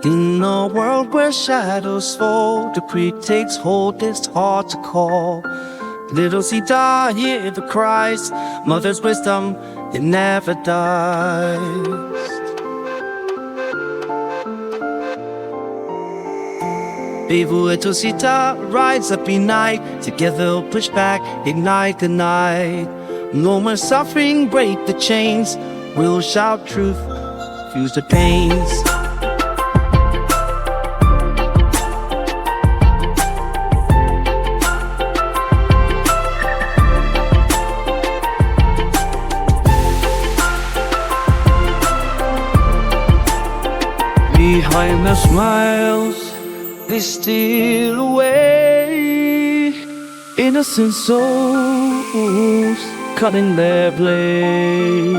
In a world where shadows fall, the creek takes hold, it's hard to call. Little Sita, hear the cries, mother's wisdom, it never dies. weLUVu and Sita, rise up unite, together push back, ignite the night. No more suffering, break the chains, we'll shout truth, fuse the pains. Behind the smiles, they steal away. Innocent souls cutting their blade.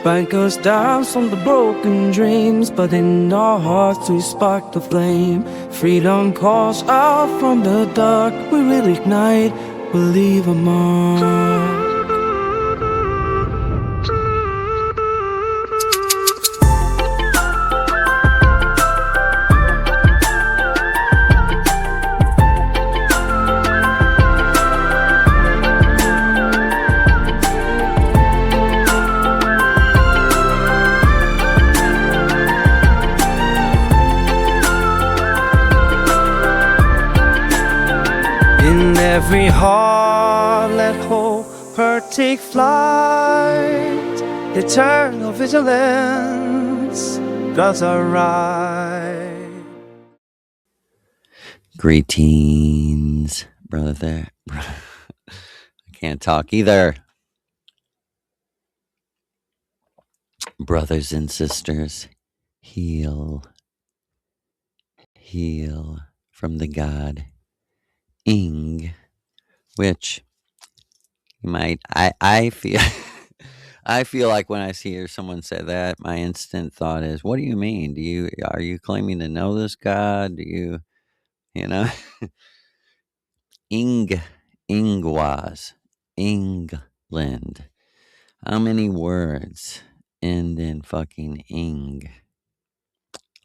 Bankers dance on the broken dreams, but in our hearts we spark the flame. Freedom calls out from the dark, we will ignite, we'll leave a mark. In every heart, let hope her take flight. Eternal vigilance, God's right. Greetings, brother. I can't talk either. Brothers and sisters, heal from the god Ing, which you might, I feel, I feel like when I hear someone say that, my instant thought is, what do you mean? Are you claiming to know this god? Do you know, Ingwas, England. How many words end in fucking ing?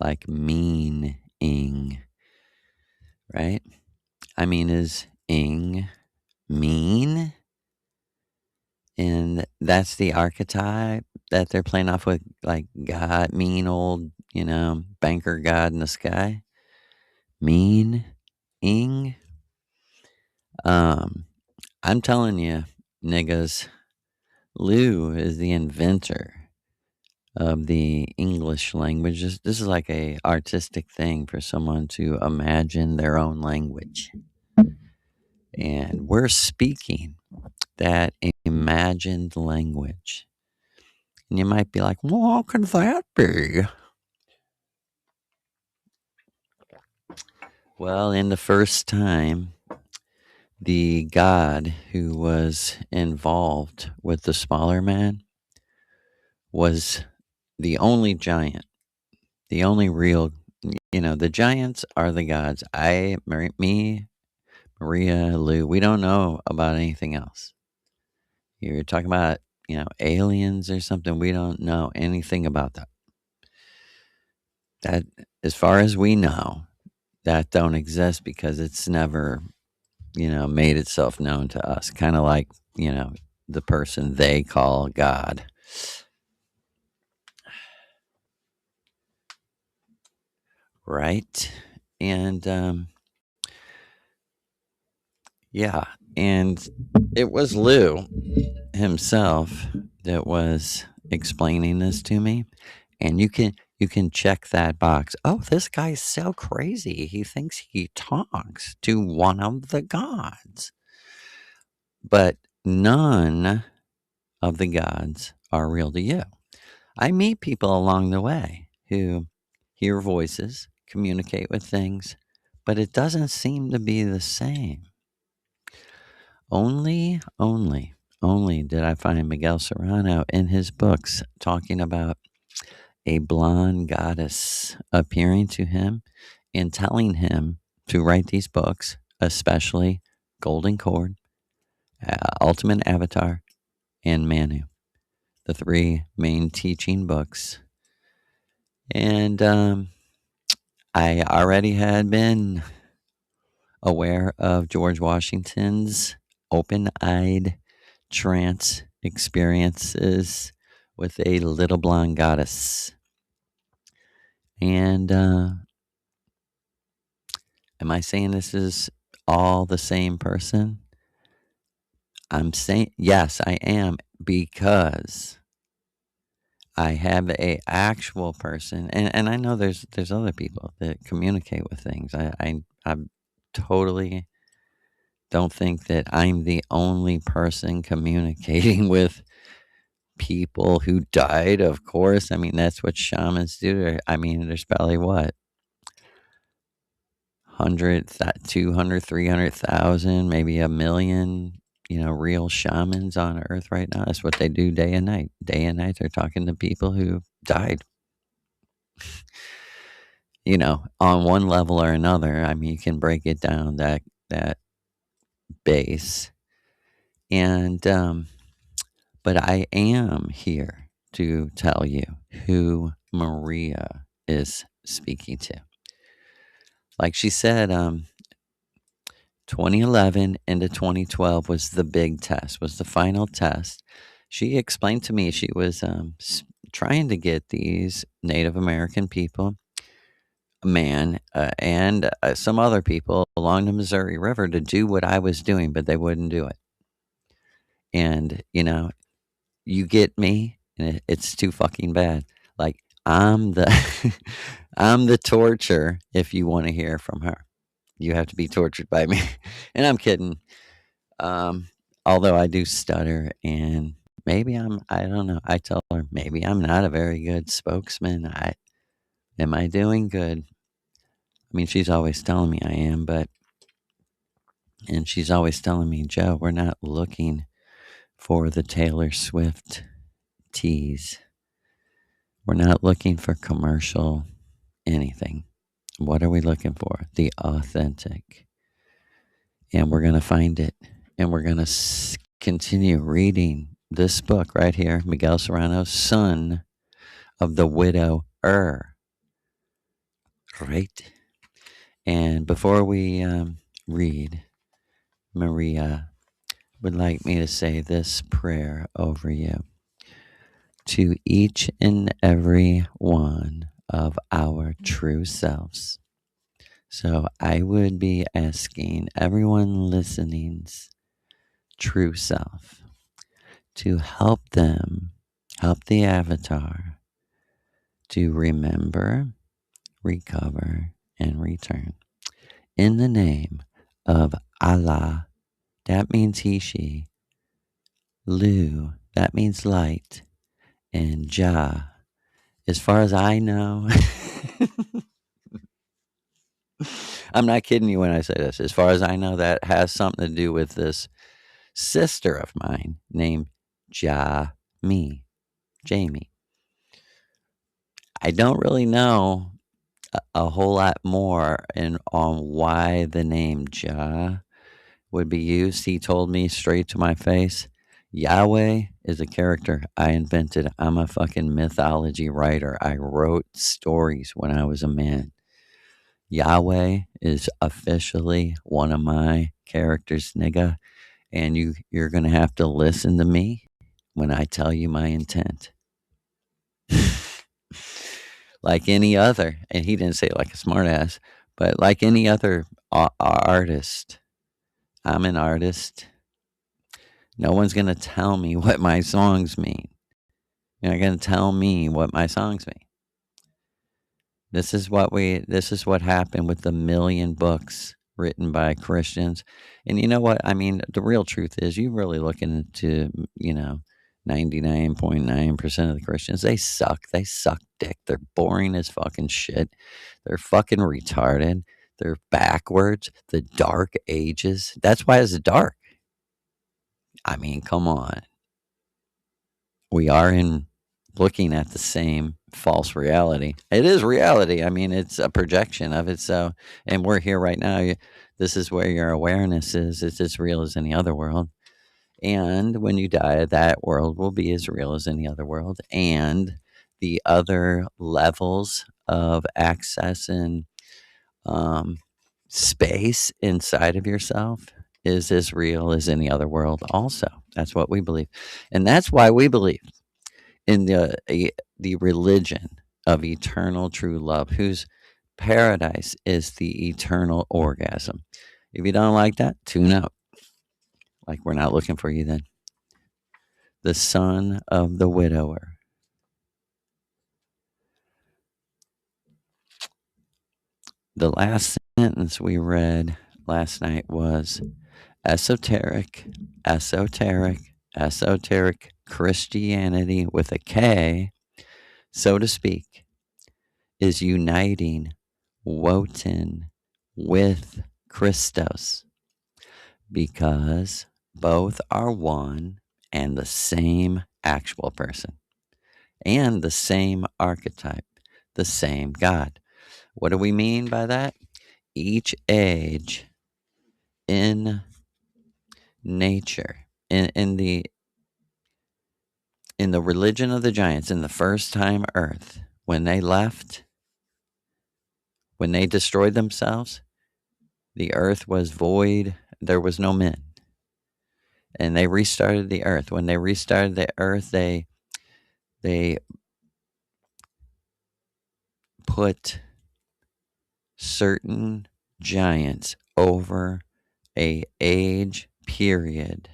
Like mean-ing, right? I mean, is ing mean? And that's the archetype that they're playing off with, like God, mean old, banker god in the sky. Mean-ing. I'm telling you, niggas, Lou is the inventor of the English language. This is like a artistic thing for someone to imagine their own language. And we're speaking that imagined language. And you might be like, well, how can that be? Well, in the first time, the god who was involved with the smaller man was the only giant, the only real, the giants are the gods. Me, Maria, Lou, we don't know about anything else. You're talking about, aliens or something. We don't know anything about that. That, as far as we know, that don't exist because it's never, made itself known to us. Kind of like, the person they call God. Right? And, yeah. And it was Lou himself that was explaining this to me. And you can check that box. Oh, this guy's so crazy. He thinks he talks to one of the gods. But none of the gods are real to you. I meet people along the way who hear voices, communicate with things, but it doesn't seem to be the same. Only did I find Miguel Serrano in his books talking about a blonde goddess appearing to him and telling him to write these books, especially Golden Cord, Ultimate Avatar, and Manu, the three main teaching books. And I already had been aware of George Washington's open-eyed trance experiences with a little blonde goddess. And am I saying this is all the same person? I'm saying yes, I am, because I have a actual person, and I know there's other people that communicate with things. I totally don't think that I'm the only person communicating with people who died. Of course, I mean that's what shamans do. I mean, there's probably what 200, 300,000, maybe a million, real shamans on Earth right now. That's what they do day and night. Day and night, they're talking to people who died. On one level or another. I mean, you can break it down that base, and but I am here to tell you who Maria is speaking to. Like she said, 2011 into 2012 was the big test, was the final test. She explained to me she was trying to get these Native American people, and some other people along the Missouri River to do what I was doing, but they wouldn't do it. And, you get me, and it's too fucking bad. Like, I'm the I'm the torture if you want to hear from her. You have to be tortured by me. And I'm kidding. Although I do stutter, and maybe I don't know. I tell her maybe I'm not a very good spokesman. Am I doing good? I mean, she's always telling me I am, and she's always telling me, Joe, we're not looking for the Taylor Swift tease. We're not looking for commercial anything. What are we looking for? The authentic. And we're going to find it. And we're going to continue reading this book right here, Miguel Serrano, Son of the Widower. Right? And before we read, Maria would like me to say this prayer over you. To each and every one of our true selves. So I would be asking everyone listening's true self to help the avatar to remember, recover, and return. In the name of Allah, that means he, she, Lu, that means light, and Ja, as far as I know, I'm not kidding you when I say this. As far as I know, that has something to do with this sister of mine named Jamie. I don't really know a whole lot more on why the name Ja would be used. He told me straight to my face, Yahweh is a character I invented. I'm a fucking mythology writer. I wrote stories when I was a man. Yahweh is officially one of my characters, nigga, and you're going to have to listen to me when I tell you my intent. Like any other, and he didn't say it like a smartass, but like any other artist, I'm an artist. No one's going to tell me what my songs mean. You're not going to tell me what my songs mean. This is what happened with the million books written by Christians. And you know what? I mean, the real truth is you really look into, 99.9% of the Christians, they suck. They suck dick. They're boring as fucking shit. They're fucking retarded. They're backwards. The dark ages. That's why it's dark. I mean, come on. We are looking at the same false reality. It is reality. I mean, it's a projection of it. So, and we're here right now. This is where your awareness is. It's as real as any other world. And when you die, that world will be as real as any other world. And the other levels of access and um, space inside of yourself is as real as any other world also. That's what we believe. And that's why we believe in the religion of eternal true love, whose paradise is the eternal orgasm. If you don't like that, tune out. Like, we're not looking for you then. The son of the widower. The last sentence we read last night was esoteric, esoteric, esoteric Christianity with a K, so to speak, is uniting Wotan with Christos, because both are one and the same actual person and the same archetype, the same God. What do we mean by that? Each age in nature, in the religion of the giants, in the first time Earth, when they left, when they destroyed themselves, the Earth was void. There was no men, and they restarted the Earth. When they restarted the Earth, they put certain giants over a age period,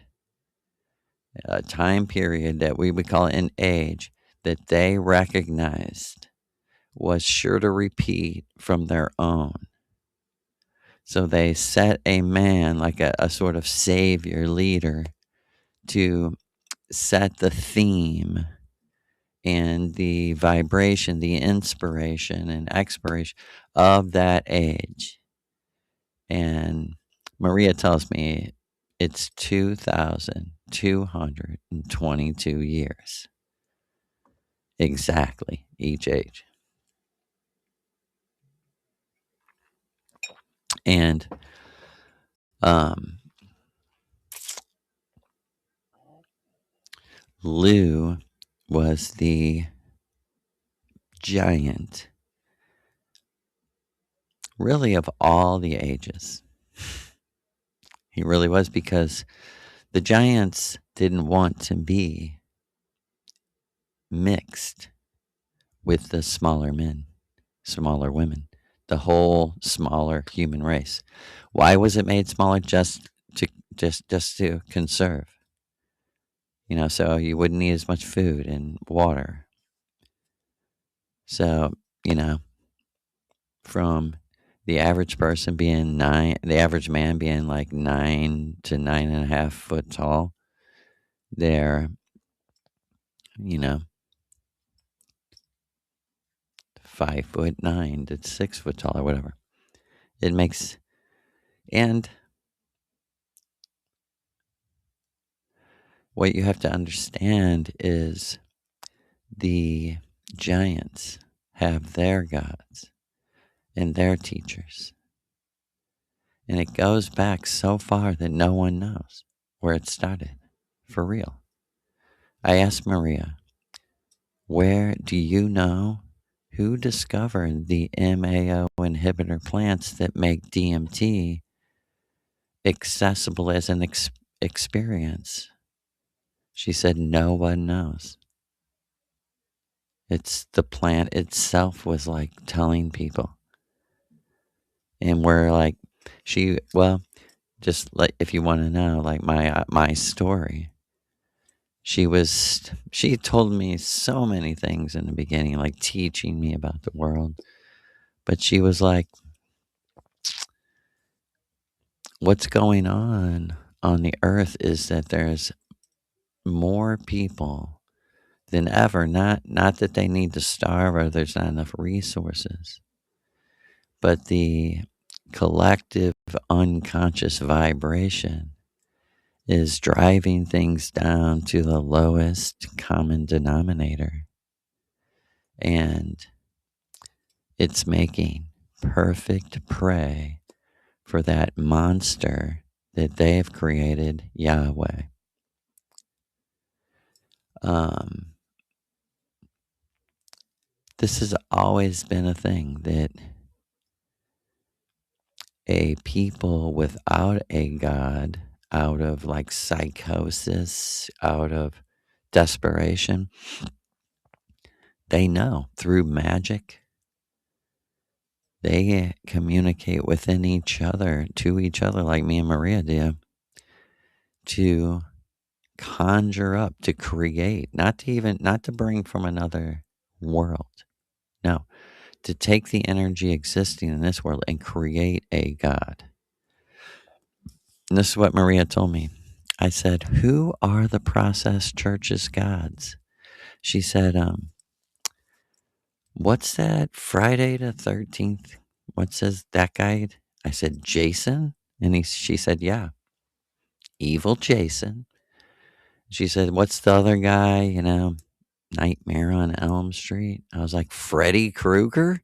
a time period that we would call an age, that they recognized was sure to repeat from their own. So they set a man, like a sort of savior leader, to set the theme and the vibration, the inspiration and expiration of that age. And Maria tells me it's 2,222 years. Exactly, each age. And Lou was the giant, really, of all the ages. He really was, because the giants didn't want to be mixed with the smaller men, smaller women, the whole smaller human race. Why was it made smaller? Just to conserve. So you wouldn't need as much food and water. So, from the average person being the average man being like 9 to 9.5 foot tall, they're, 5'9" to 6 foot tall or whatever. It makes, and what you have to understand is the giants have their gods and their teachers. And it goes back so far that no one knows where it started, for real. I asked Maria, where do you know who discovered the MAO inhibitor plants that make DMT accessible as an experience? She said, no one knows. It's the plant itself was like telling people. And we're like, just like, if you want to know, like my story, she told me so many things in the beginning, like teaching me about the world. But she was like, what's going on the earth is that there's more people than ever. Not that they need to starve or there's not enough resources, but the collective unconscious vibration is driving things down to the lowest common denominator. And it's making perfect prey for that monster that they've created, Yahweh. Um, this has always been a thing that a people without a God, out of like psychosis, out of desperation, they know through magic, they communicate within each other, to each other, like me and Maria do, to conjure up, to create, not to bring from another world. No, to take the energy existing in this world and create a God. And this is what Maria told me. I said, "Who are the process church's gods?" She said, "What's that Friday the 13th? What says that guy?" I said, "Jason?" And she said, "Yeah, evil Jason." She said, "What's the other guy, Nightmare on Elm Street?" I was like, "Freddy Krueger?"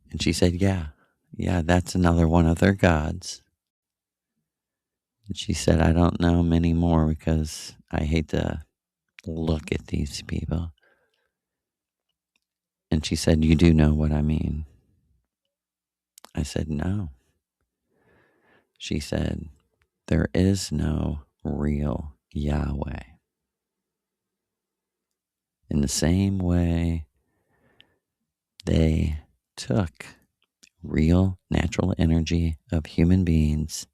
And she said, yeah, that's another one of their gods." And she said, "I don't know many more because I hate to look at these people." And she said, "You do know what I mean?" I said, "No." She said, "There is no real Yahweh. In the same way they took real natural energy of human beings,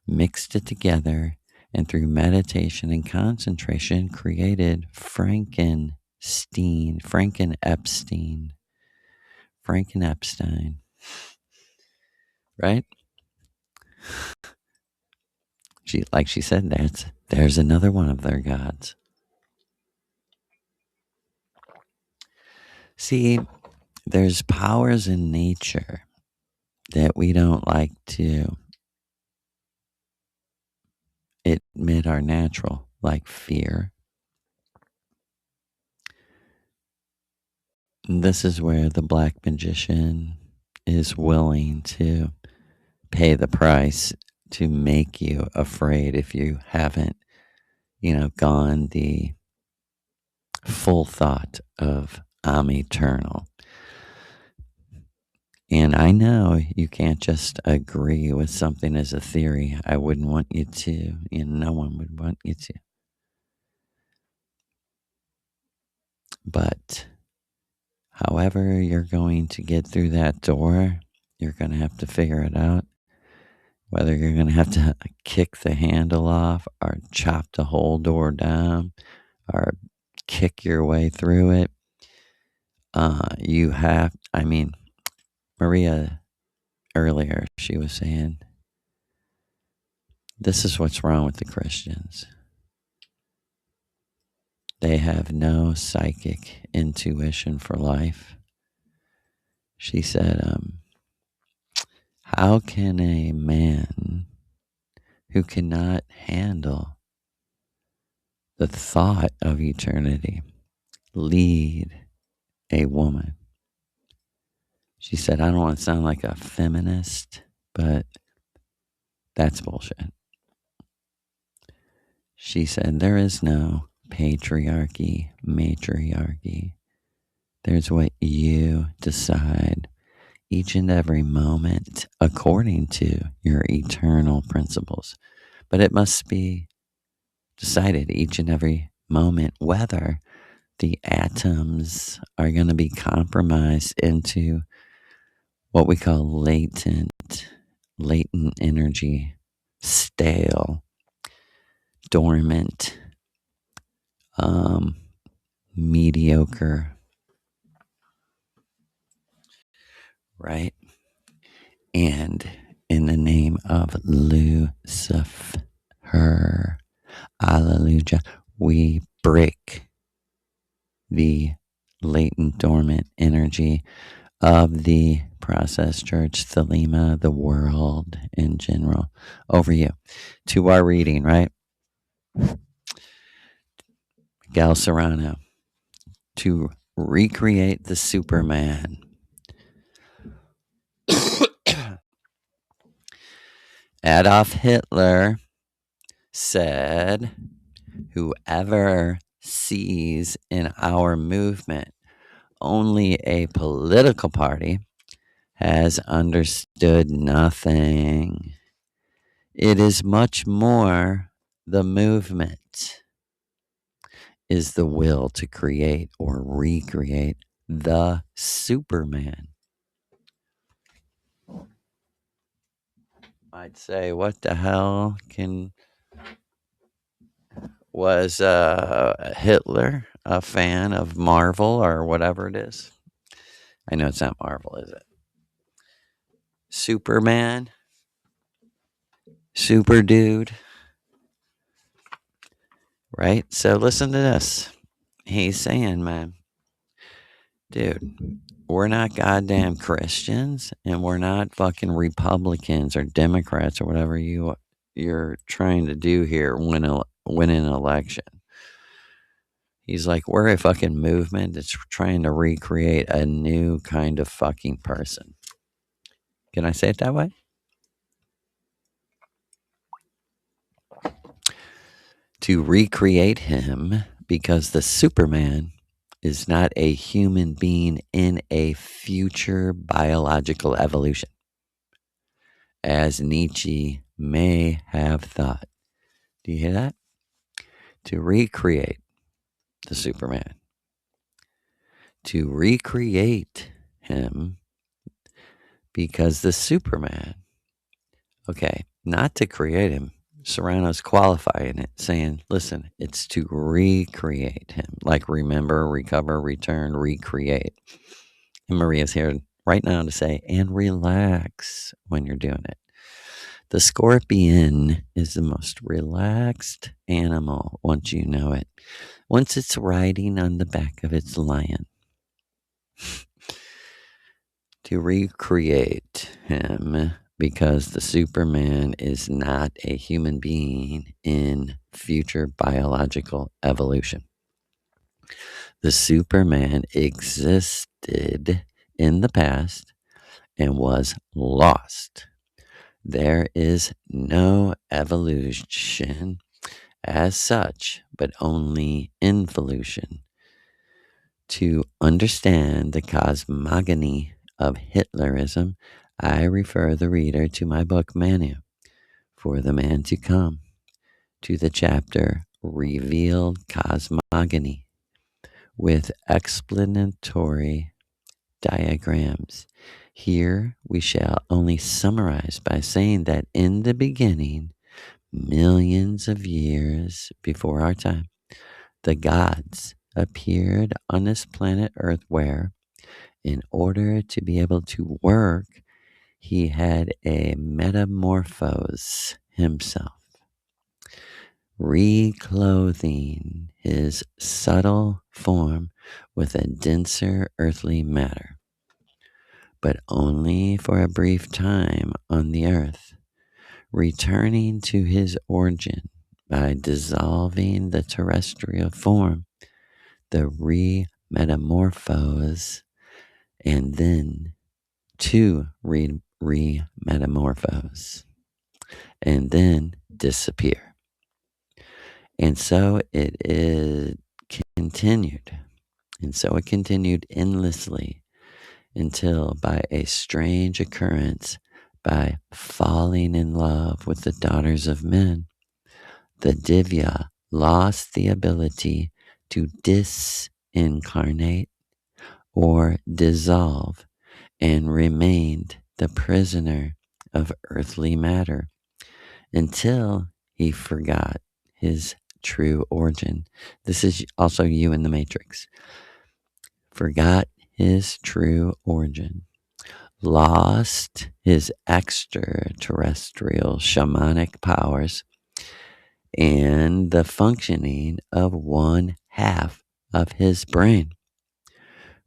mixed it together, and through meditation and concentration created Franken-Epstein, right? She said, there's another one of their gods." See, there's powers in nature that we don't like to admit are natural, like fear. And this is where the black magician is willing to pay the price to make you afraid if you haven't, gone the full thought of I'm eternal. And I know you can't just agree with something as a theory. I wouldn't want you to, no one would want you to. But however you're going to get through that door, you're going to have to figure it out. Whether you're going to have to kick the handle off or chop the whole door down or kick your way through it. Maria earlier, she was saying, this is what's wrong with the Christians. They have no psychic intuition for life. She said, how can a man who cannot handle the thought of eternity lead a woman? She said, I don't want to sound like a feminist, but that's bullshit. She said, there is no patriarchy, matriarchy. There's what you decide each and every moment according to your eternal principles. But it must be decided each and every moment whether the atoms are going to be compromised into what we call latent energy, stale, dormant, mediocre, right? And in the name of Lucifer, hallelujah, we break the latent, dormant energy of the process church, Thelema, the world in general. Over you to our reading, right? Miguel Serrano, to recreate the Superman. Adolf Hitler said, whoever sees in our movement only a political party has understood nothing. It is much more the movement is the will to create or recreate the Superman. I'd say, what the hell was Hitler a fan of Marvel or whatever it is? I know it's not Marvel, is it? Superman? Super dude? Right? So listen to this. He's saying, man, dude, we're not goddamn Christians and we're not fucking Republicans or Democrats or whatever you're trying to do here win an election. He's like, we're a fucking movement that's trying to recreate a new kind of fucking person. Can I say it that way? To recreate him because the Superman is not a human being in a future biological evolution, as Nietzsche may have thought. Do you hear that? To recreate the Superman. To recreate him because the Superman, okay, not to create him. Serrano's qualifying it, saying, listen, it's to recreate him. Like remember, recover, return, recreate. And Maria's here right now to say, and relax when you're doing it. The scorpion is the most relaxed animal once you know it. Once it's riding on the back of its lion. To recreate him because the Superman is not a human being in future biological evolution. The Superman existed in the past and was lost. There is no evolution as such, but only involution. To understand the cosmogony of Hitlerism, I refer the reader to my book Manu, For the Man to Come, to the chapter Revealed Cosmogony, with explanatory diagrams. Here we shall only summarize by saying that in the beginning, millions of years before our time, the gods appeared on this planet Earth where, in order to be able to work, he had a metamorphose himself, reclothing his subtle form with a denser earthly matter, but only for a brief time on the earth, returning to his origin by dissolving the terrestrial form, the re-metamorphose, and then to re-metamorphose, and then disappear. And so it is continued. And so it continued endlessly until, by a strange occurrence, by falling in love with the daughters of men, the Divya lost the ability to disincarnate or dissolve and remained the prisoner of earthly matter until he forgot his true origin. This is also you in the Matrix. Forgot his true origin, lost his extraterrestrial shamanic powers, and the functioning of one half of his brain,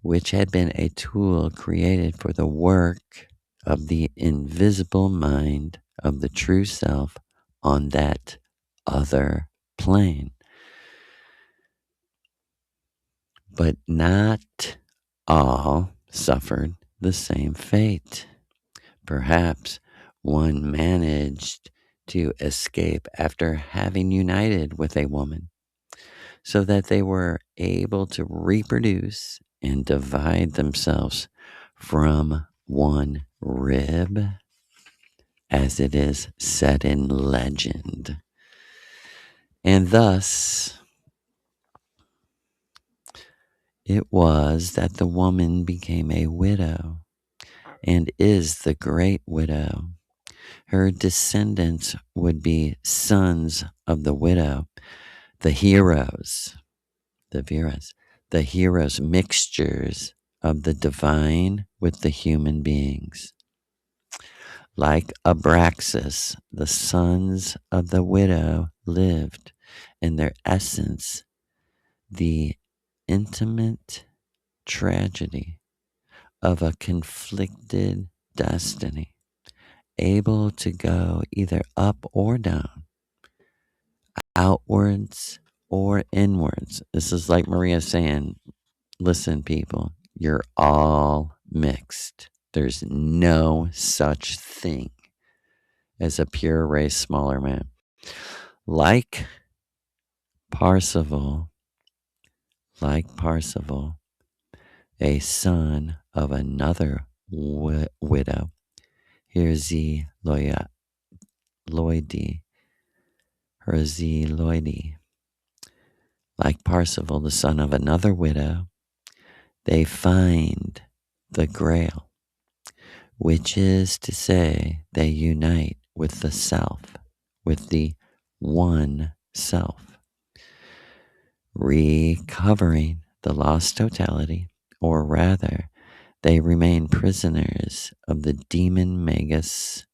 which had been a tool created for the work of the invisible mind of the true self on that other plane. But not all suffered the same fate. Perhaps one managed to escape after having united with a woman so that they were able to reproduce and divide themselves from one rib, as it is said in legend. And thus, it was that the woman became a widow and is the great widow. Her descendants would be sons of the widow, the heroes, the heroes, mixtures of the divine with the human beings. Like Abraxas, the sons of the widow lived in their essence the intimate tragedy of a conflicted destiny, able to go either up or down, outwards or inwards. This is like Maria saying, listen, people, you're all mixed. There's no such thing as a pure race smaller man. Like Parsival, a son of another widow. Here's the Loidi, like Parsival, the son of another widow, they find the Grail, which is to say, they unite with the self, with the one self, recovering the lost totality, or rather, they remain prisoners of the demon Magus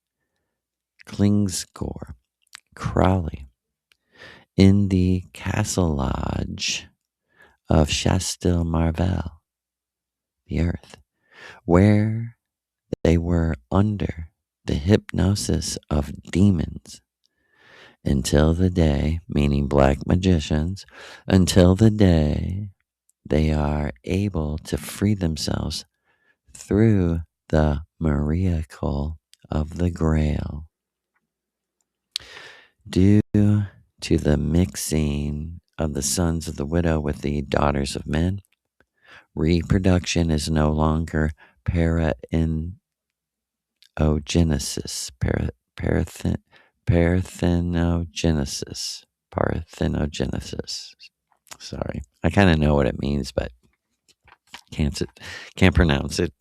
Klingsgore Crowley in the castle lodge of Chastel Marvel, the earth, where they were under the hypnosis of demons until the day, meaning black magicians, until the day they are able to free themselves through the miracle of the Grail. Due to the mixing of the sons of the widow with the daughters of men, reproduction is no longer parthenogenesis. Parthenogenesis. Sorry, I kind of know what it means, but can't pronounce it.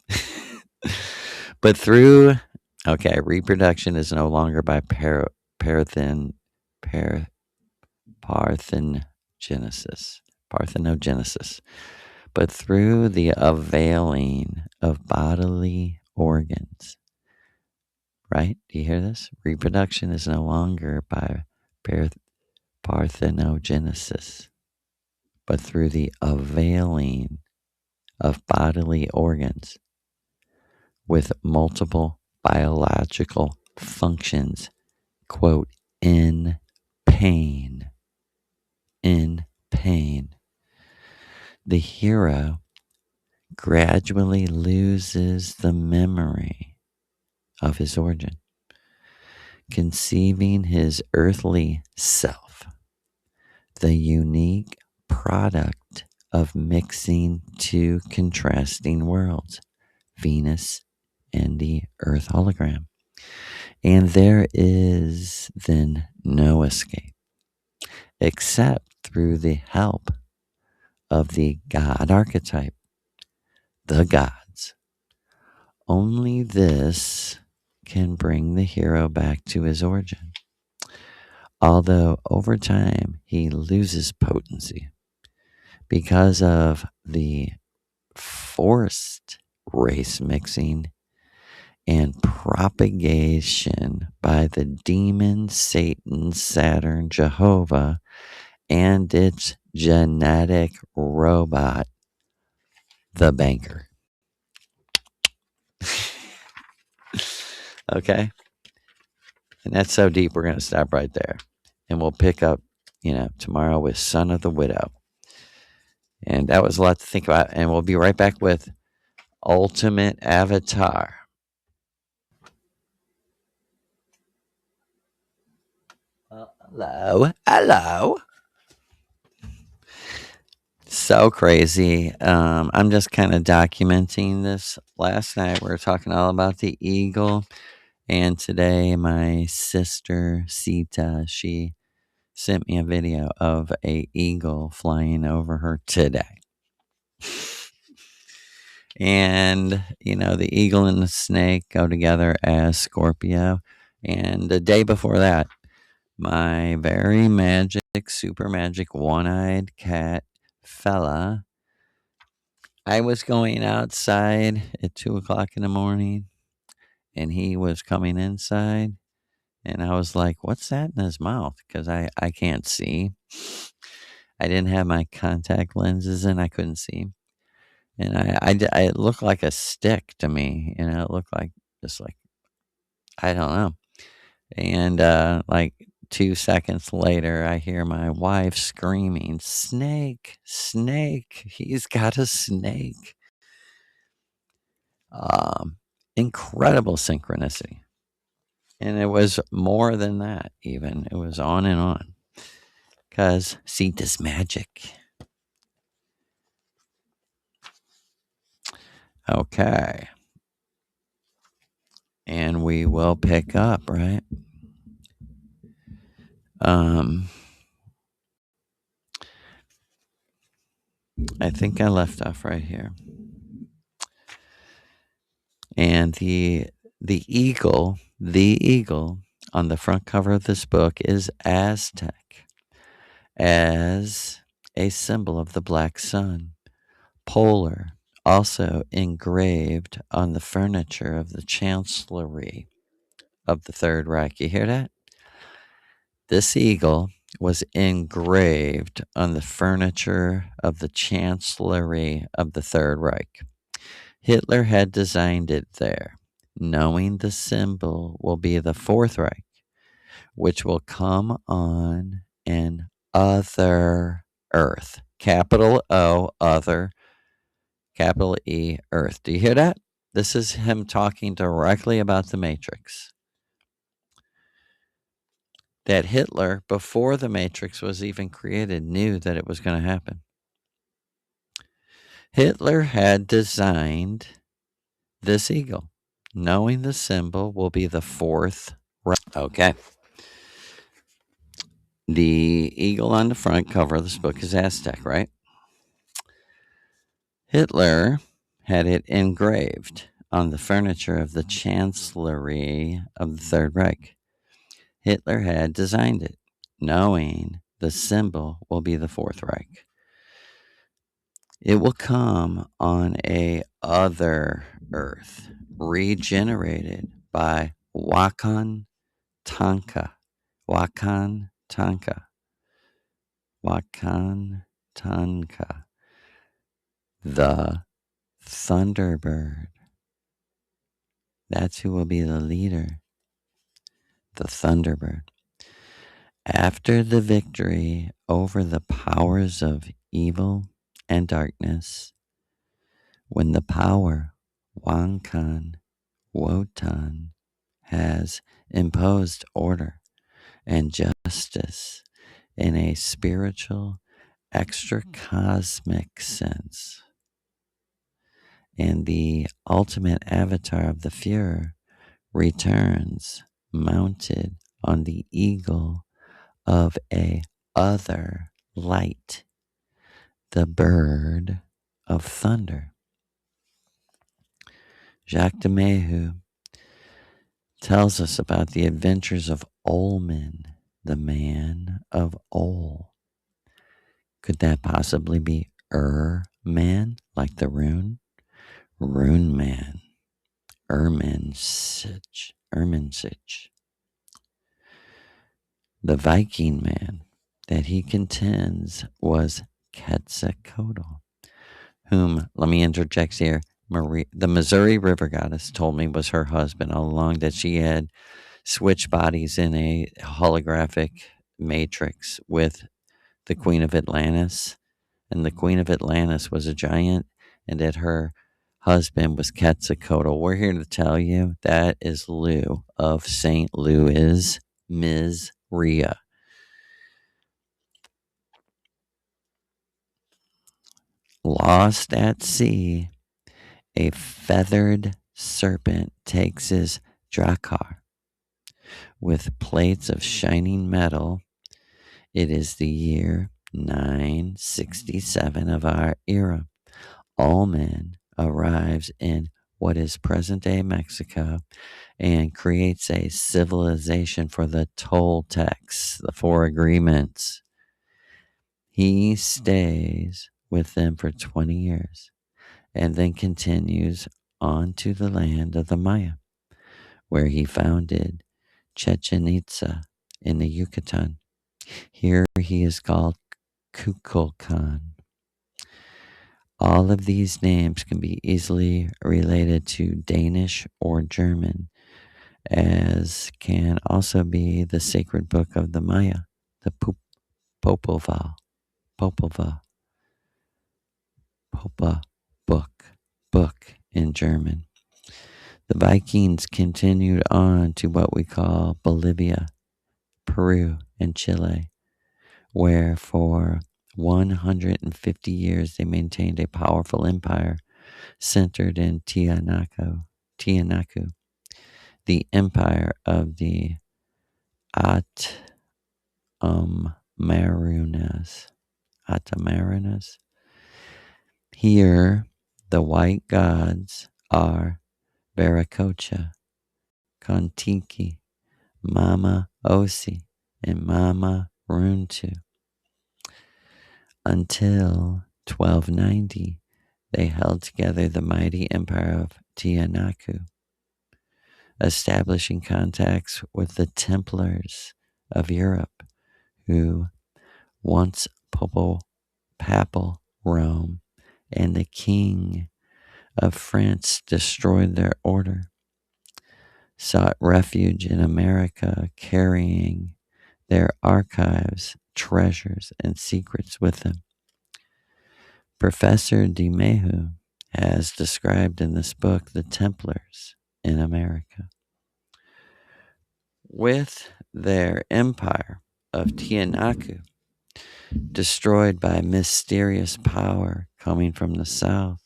But reproduction is no longer by parthenogenesis. Parthenogenesis, but through the availing of bodily organs. Right? Do you hear this? Reproduction is no longer by parthenogenesis, but through the availing of bodily organs with multiple biological functions, quote, in pain. The hero gradually loses the memory of his origin, conceiving his earthly self, the unique product of mixing two contrasting worlds, Venus and the Earth hologram. And there is then no escape, except through the help of the God archetype, the gods. Only this can bring the hero back to his origin. Although over time he loses potency because of the forced race mixing and propagation by the demon, Satan, Saturn, Jehovah, and its genetic robot, the banker. Okay? And that's so deep, we're going to stop right there. And we'll pick up, tomorrow with Son of the Widow. And that was a lot to think about. And we'll be right back with Ultimate Avatar. Hello. Hello. So crazy. I'm just kind of documenting this. Last night we were talking all about the eagle, and today my sister Sita, she sent me a video of a eagle flying over her today. And the eagle and the snake go together as Scorpio. And the day before that, my very magic, super magic, one-eyed cat fella, I was going outside at 2:00 in the morning, and he was coming inside, and I was like, "What's that in his mouth?" Because I can't see. I didn't have my contact lenses in, I couldn't see. And it looked like a stick to me, it looked like just like, I don't know. And, like 2 seconds later, I hear my wife screaming, "Snake, snake, he's got a snake." Incredible synchronicity. And it was more than that even. It was on and on. 'Cause Sita's magic. Okay. And we will pick up, right? I think I left off right here. And the eagle on the front cover of this book is Aztec, as a symbol of the black sun. Polar, also engraved on the furniture of the chancellery of the Third Reich. You hear that? This eagle was engraved on the furniture of the chancellery of the Third Reich. Hitler had designed it there, knowing the symbol will be the Fourth Reich, which will come on an other Earth. Capital O, other, capital E, Earth. Do you hear that? This is him talking directly about the Matrix. That Hitler, before the Matrix was even created, knew that it was going to happen. Hitler had designed this eagle, knowing the symbol will be the Fourth Reich. Okay. The eagle on the front cover of this book is Aztec, right? Hitler had it engraved on the furniture of the chancellery of the Third Reich. Hitler had designed it, knowing the symbol will be the Fourth Reich. It will come on a other Earth, regenerated by Wakan Tanka. Wakan Tanka. Wakan Tanka. The Thunderbird. That's who will be the leader. The Thunderbird. After the victory over the powers of evil and darkness, when the power Wankan Wotan has imposed order and justice in a spiritual, extra-cosmic sense, and the ultimate avatar of the Fuhrer returns mounted on the eagle of a other light, the bird of thunder. Jacques de Mayhew tells us about the adventures of Olman, the man of Ol. Could that possibly be Man, like the rune? Rune Man, Ermansich. The Viking man that he contends was Quetzalcoatl, whom, let me interject here, the Missouri River Goddess told me was her husband all along, that she had switched bodies in a holographic matrix with the Queen of Atlantis, and the Queen of Atlantis was a giant, and that her husband was Quetzalcoatl. We're here to tell you that is Lou of St. Louis, Ms. Rhea. Lost at sea, a feathered serpent takes his drakkar with plates of shining metal. It is the year 967 of our era. Allman arrives in what is present day Mexico and creates a civilization for the Toltecs, the Four Agreements. He stays with them for 20 years and then continues on to the land of the Maya, where he founded Chichen Itza in the Yucatan. Here he is called Kukulkan. All of these names can be easily related to Danish or German, as can also be the sacred book of the Maya, the Popova, Popova, Popa book in German. The Vikings continued on to what we call Bolivia, Peru, and Chile, where for 150 years they maintained a powerful empire centered in Tiahuanaco, the empire of the Atamarines. Here, the white gods are Viracocha, Kontiki, Mama Osi, and Mama Runtu. Until 1290, they held together the mighty empire of Tiahuanaco, establishing contacts with the Templars of Europe, who once papal Rome and the king of France destroyed their order, sought refuge in America, carrying their archives, treasures, and secrets with them. Professor de Mayhew has described in this book the Templars in America. With their empire of Tiahuanaco destroyed by mysterious power coming from the south,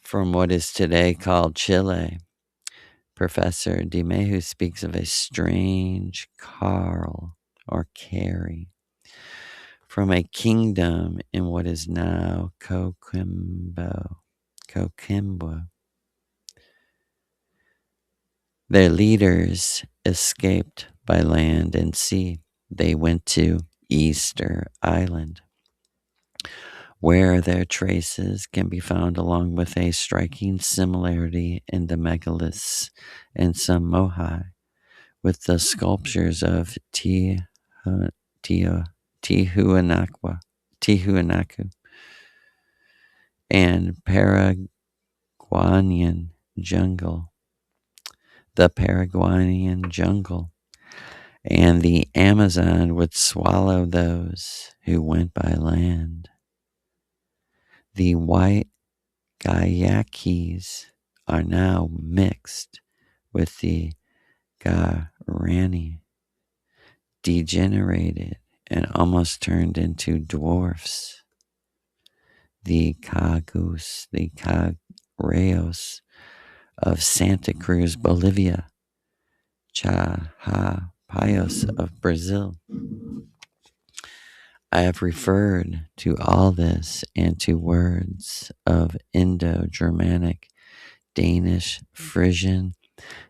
from what is today called Chile, Professor de Mayhew speaks of a strange Carl or Carrie from a kingdom in what is now Coquimbo. Their leaders escaped by land and sea. They went to Easter Island, where their traces can be found along with a striking similarity in the megaliths and some moai with the sculptures of Tiahuanaco and Paraguayan jungle. The Paraguayan jungle and the Amazon would swallow those who went by land. The white Guayaquis are now mixed with the Guarani, degenerated and almost turned into dwarfs. The Cagreos of Santa Cruz, Bolivia, Chahapayos of Brazil. I have referred to all this and to words of Indo-Germanic, Danish, Frisian,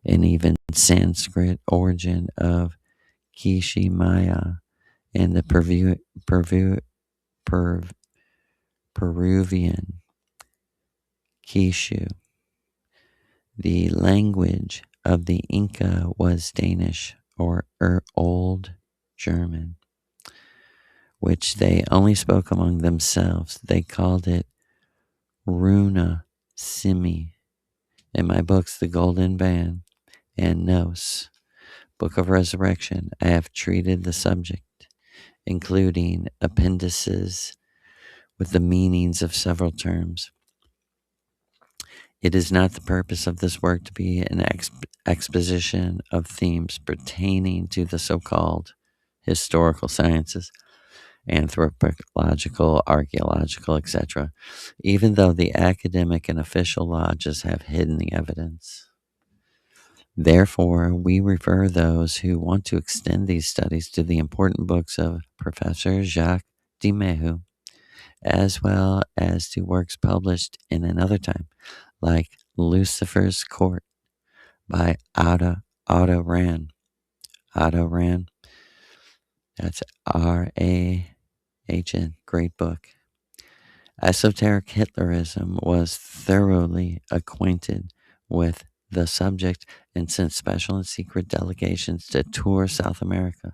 and even Sanskrit origin of Kishimaya and the Peruvian Kishu. The language of the Inca was Danish or Old German, which they only spoke among themselves. They called it Runa Simi. In my books, The Golden Band and Nos, Book of Resurrection, I have treated the subject, including appendices with the meanings of several terms. It is not the purpose of this work to be an exposition of themes pertaining to the so-called historical sciences. anthropological, archaeological, etc., even though the academic and official lodges have hidden the evidence. Therefore, we refer those who want to extend these studies to the important books of Professor Jacques de Mehu, as well as to works published in another time, like Lucifer's Court by Otto Rand. Otto Rand, that's RAHN, great book. Esoteric Hitlerism was thoroughly acquainted with the subject and sent special and secret delegations to tour South America,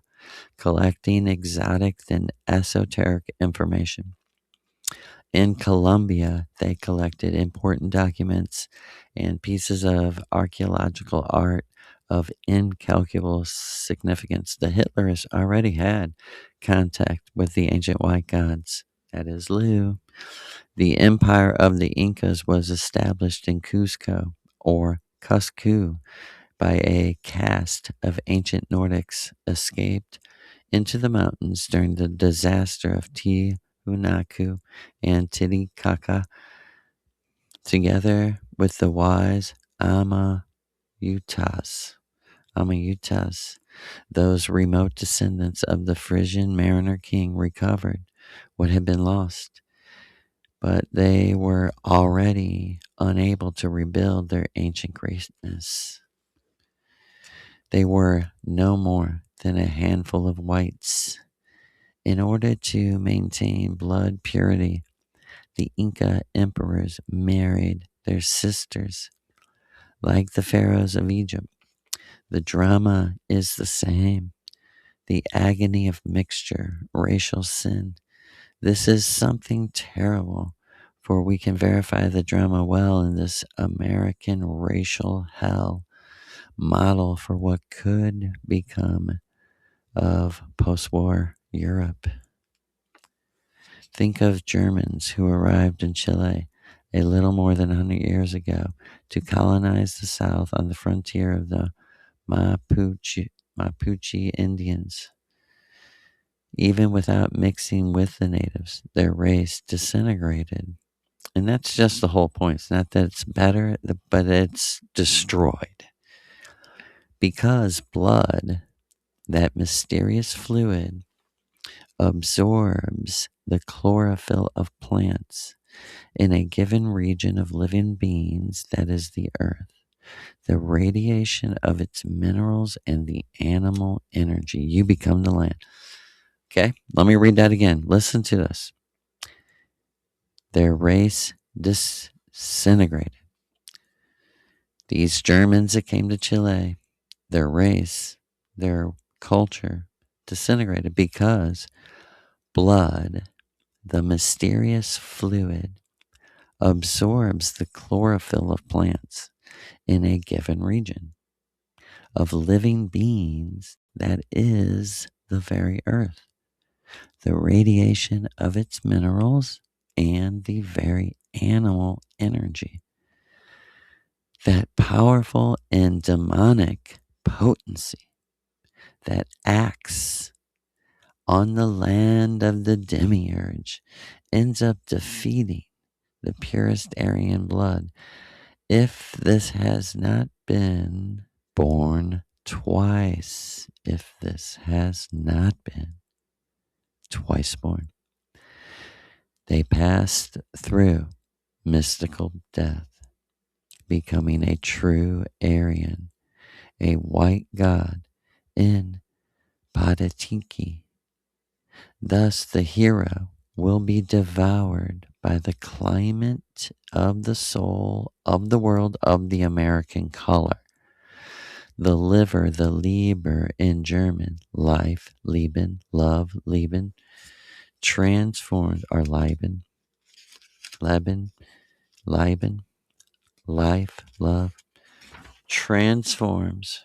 collecting exotic and esoteric information. In Colombia, they collected important documents and pieces of archaeological art of incalculable significance. The Hitlerists already had contact with the ancient white gods. That is Lu. The empire of the Incas was established in Cusco, or Cusco, by a caste of ancient Nordics escaped into the mountains during the disaster of Tiwanaku and Titicaca, together with the wise Amayutas. Those remote descendants of the Frisian mariner king recovered what had been lost, but they were already unable to rebuild their ancient greatness. They were no more than a handful of whites. In order to maintain blood purity, the Inca emperors married their sisters, like the pharaohs of Egypt. The drama is the same. The agony of mixture, racial sin. This is something terrible, for we can verify the drama well in this American racial hell, model for what could become of post-war Europe. Think of Germans who arrived in Chile a little more than 100 years ago to colonize the South on the frontier of the Mapuche Indians. Even without mixing with the natives, their race disintegrated. And that's just the whole point. It's not that it's better, but it's destroyed. Because blood, that mysterious fluid, absorbs the chlorophyll of plants in a given region of living beings, that is the earth. The radiation of its minerals and the animal energy. You become the land. Okay, let me read that again. Listen to this. Their race disintegrated. These Germans that came to Chile, their race, their culture disintegrated because blood, the mysterious fluid, absorbs the chlorophyll of plants in a given region of living beings, that is the very earth, the radiation of its minerals and the very animal energy. That powerful and demonic potency that acts on the land of the demiurge ends up defeating the purest Aryan blood. If this has not been born twice, if this has not been twice born, they passed through mystical death, becoming a true Aryan, a white god in Padatiki. Thus the hero will be devoured by the climate of the soul of the world of the American color. The liver, the Leber in German, life, Leben, love, Leben, transformed, or Leben, life, love, transforms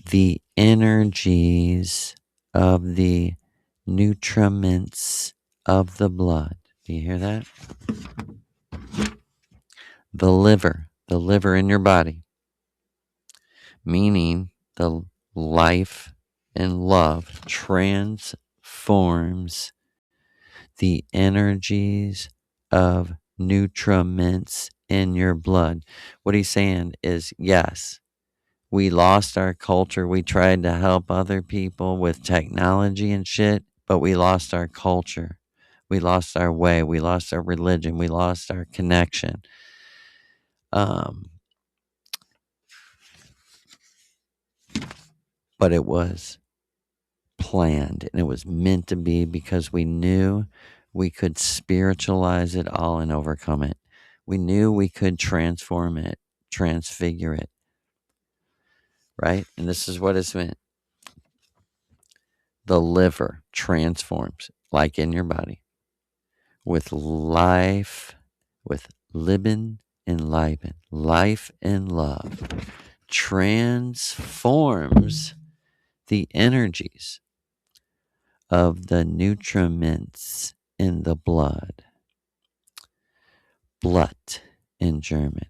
the energies of the nutriments of the blood. Do you hear that? The liver in your body, meaning the life and love transforms the energies of nutriments in your blood. What he's saying is, yes, we lost our culture. We tried to help other people with technology and shit, but we lost our culture. We lost our way. We lost our religion. We lost our connection. But it was planned and it was meant to be because we knew we could spiritualize it all and overcome it. We knew we could transform it, transfigure it, right? And this is what it's meant. The liver transforms, like in your body, with life, with Liben and Liben, life and love, transforms the energies of the nutriments in the blood. Blut in German.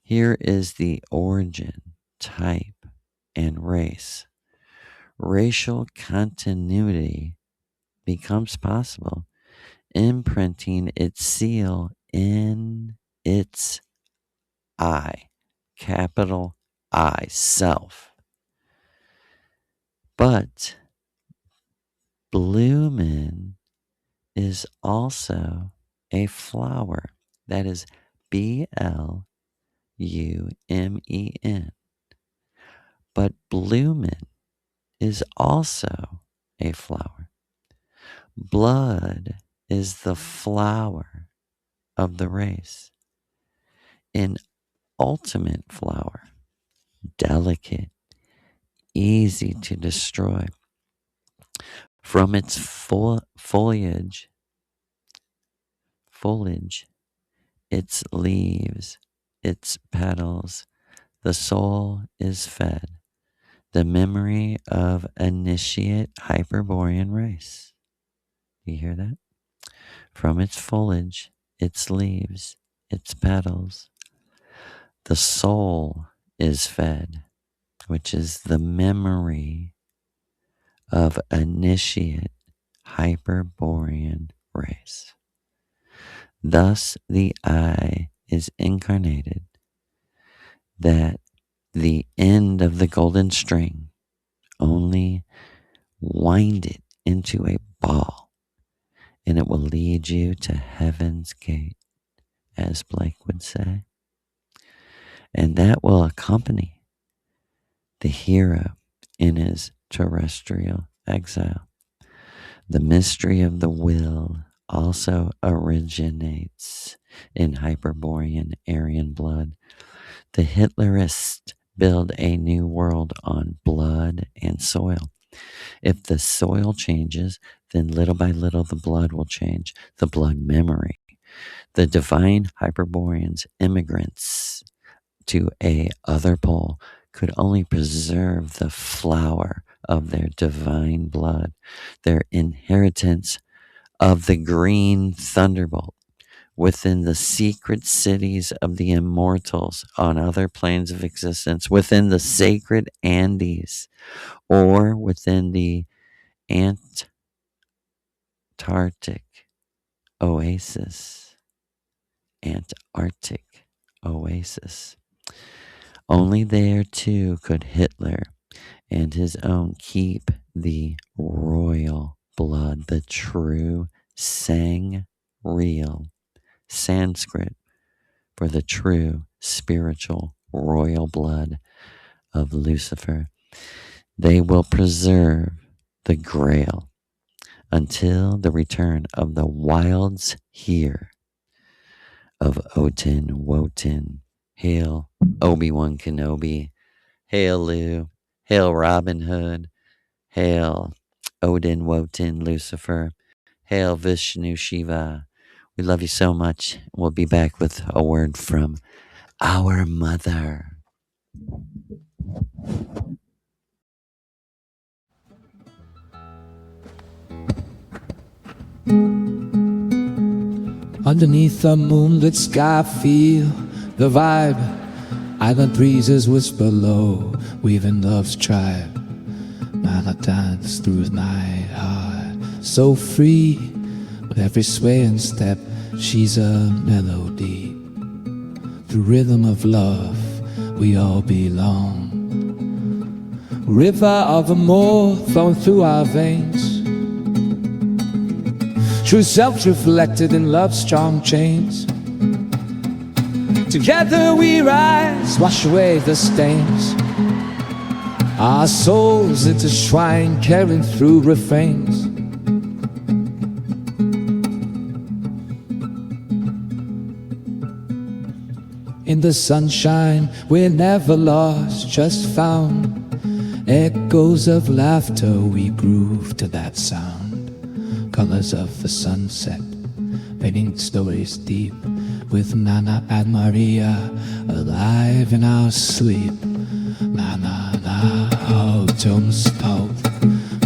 Here is the origin, type, and race. Racial continuity becomes possible, imprinting its seal in its I, capital I, self. But Blumen is also a flower. That is BLUMEN. But Blumen is also a flower. Blood is the flower of the race. An ultimate flower, delicate, easy to destroy. From its foliage, its leaves, its petals, the soul is fed. The memory of initiate Hyperborean race. Do you hear that? From its foliage, its leaves, its petals, the soul is fed, which is the memory of initiate Hyperborean race. Thus the I is incarnated, that the end of the golden string, only wind it into a ball, and it will lead you to heaven's gate, as Blake would say. And that will accompany the hero in his terrestrial exile. The mystery of the will also originates in Hyperborean Aryan blood. The Hitlerists build a new world on blood and soil. If the soil changes, then little by little the blood will change, the blood memory. The divine Hyperboreans, immigrants to a other pole, could only preserve the flower of their divine blood, their inheritance of the green thunderbolt within the secret cities of the immortals on other planes of existence, within the sacred Andes, or within the Antarctic oasis. Only there too could Hitler and his own keep the royal blood, the true sang-real, Sanskrit for the true spiritual royal blood of Lucifer. They will preserve the grail until the return of the wilds here of Otin Wotin. Hail Obi-Wan Kenobi. Hail Lou. Hail Robin Hood. Hail Odin Wotin Lucifer. Hail Vishnu Shiva. We love you so much. We'll be back with a word from our mother. Underneath the moonlit sky, feel the vibe. Island breezes whisper low, weaving love's tribe. Nana dance through my heart, so free. With every sway and step, she's a melody. The rhythm of love, we all belong. River of amor flowing through our veins. True self reflected in love's strong chains. Together we rise, wash away the stains. Our souls intertwine, carrying through refrains. In the sunshine, we're never lost, just found. Echoes of laughter, we groove to that sound. Colors of the sunset, painting stories deep. With Nana and Maria, alive in our sleep. Nana, na, autumnspalt,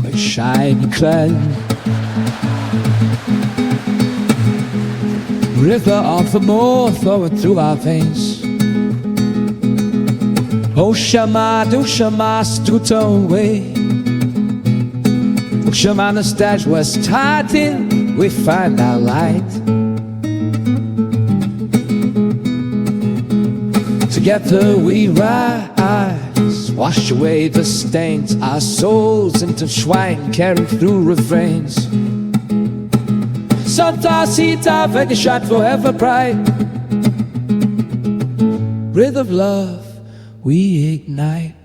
with shine clad. River of amor flowing through our veins. Oh Shama, do Shama, Stuto way. Oh Shama, the stage was starting, we find our light. Together we rise, wash away the stains. Our souls intertwine, carry through refrains. Sita, very shot forever bright. Breath of love, we ignite.